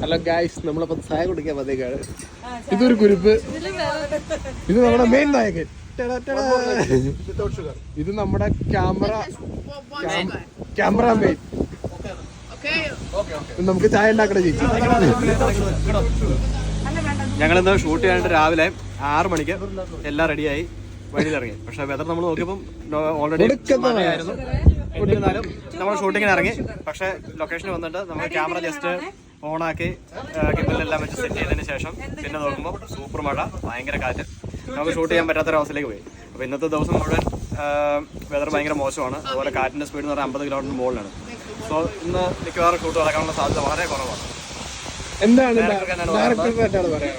Hello guys, നമ്മളപ്പോ ചായ കുടിക്കാൻ വന്നേക്കാണ്. ഇതൊരു കുരിപ്പ്. ഇത് നമ്മുടെ മെയിൻ നായകൻ. ഇത് നമ്മുടെ ക്യാമറ മെയിൻ. നമുക്ക് ചായ ഉണ്ടാക്കണ ചേച്ചി. ഞങ്ങളിന്ന് ഷൂട്ട് ചെയ്യാനായിട്ട് രാവിലെ 6 മണിക്ക് എല്ലാം റെഡിയായി വഴിയിലിറങ്ങി. പക്ഷെ വെതർ നമ്മൾ നോക്കിയപ്പോൾ ഓൾറെഡി മഴയായിരുന്നു. എന്നിരുന്നാലും നമ്മൾ ഷൂട്ടിങ്ങിന് ഇറങ്ങി. പക്ഷെ ലൊക്കേഷനിൽ വന്നിട്ട് നമ്മൾ ക്യാമറ ജസ്റ്റ് ഓണാക്കി ഗിംബലിലെല്ലാം വെച്ച് സെറ്റ് ചെയ്തതിന് ശേഷം പിന്നെ നോക്കുമ്പോൾ സൂപ്പർ മഴ, ഭയങ്കര കാറ്റ്. നമുക്ക് ഷൂട്ട് ചെയ്യാൻ പറ്റാത്തൊരവസ്ഥയിലേക്ക് പോയി. അപ്പോൾ ഇന്നത്തെ ദിവസം മുഴുവൻ വെതർ ഭയങ്കര മോശമാണ്. അതുപോലെ കാറ്റിൻ്റെ സ്പീഡ് എന്ന് പറഞ്ഞാൽ 50 കിലോമീറ്ററിന് മുകളിലാണ്. സോ ഇന്ന് മിക്കവാറും ഷൂട്ട് നടക്കാനുള്ള സാധ്യത വളരെ കുറവാണ്. എന്താണ്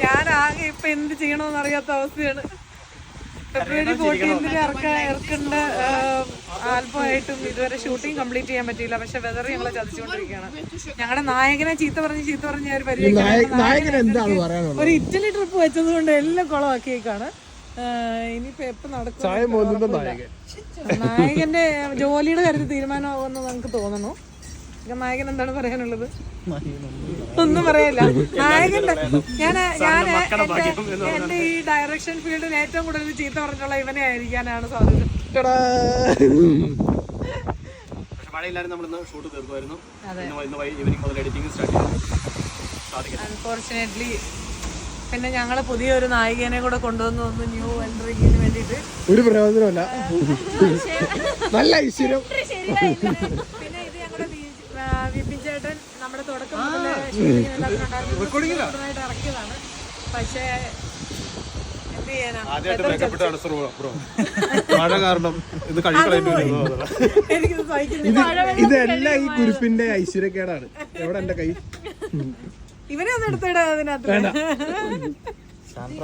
ഞാൻ ആകെ ഇപ്പൊ എന്ത് ചെയ്യണമെന്ന് അറിയാത്ത അവസ്ഥയാണ്. ഫെബ്രുവരി 14 ഇറക്കേണ്ട ആൽബമായിട്ടും ഇതുവരെ ഷൂട്ടിംഗ് കംപ്ലീറ്റ് ചെയ്യാൻ പറ്റിയില്ല. പക്ഷെ വെതർ ഞങ്ങളെ ചതിച്ചുകൊണ്ടിരിക്കുകയാണ്. ഞങ്ങളുടെ നായകനെ ചീത്ത പറഞ്ഞ് ഒരു പരിപാടി ഒരു ഇറ്റലി ട്രിപ്പ് വെച്ചത് കൊണ്ട് എല്ലാം കുളമാക്കിയേക്കാണ്. ഇനിയിപ്പോ എപ്പോ നടക്കും? നായകന്റെ ജോലിയുടെ കാര്യത്തിൽ തീരുമാനമാകുമെന്ന് നമുക്ക് തോന്നുന്നു. നായകൻ എന്താണ് പറയാനുള്ളത്? ഒന്നും പറയല്ല. നായകന്റെ എന്റെ ഈ ഡയറക്ഷൻ ഫീൽഡിൽ ഏറ്റവും കൂടുതൽ ചീത്ത പറഞ്ഞുള്ള ഇവനെ ആയിരിക്കാനാണ് സാധ്യത. അൺഫോർച്ചുനേറ്റ്ലി പിന്നെ ഞങ്ങള് പുതിയൊരു നായികനെ കൂടെ കൊണ്ടുവന്നു ന്യൂ എൻട്രിങ്ങിന് വേണ്ടിട്ട്. ഒരു പ്രയോജനമല്ല. നല്ല ഐശ്വര്യം. പിന്നെ ഇത് ഞങ്ങളുടെ വിപിൻ ചേട്ടൻ നമ്മുടെ തുടക്കം ഇറക്കിയതാണ്. പക്ഷേ എന്ത് ചെയ്യാനാ, എനിക്കിത് സഹിക്കുന്നില്ല. ഇതെല്ലാം ഈ കുരിപ്പിന്റെ ഐശ്വര്യക്കേടാണ്. എവിടെ എന്റെ കൈ? ഇവനെ ഒന്ന് എടുത്തിടാ അതിനകത്ത്.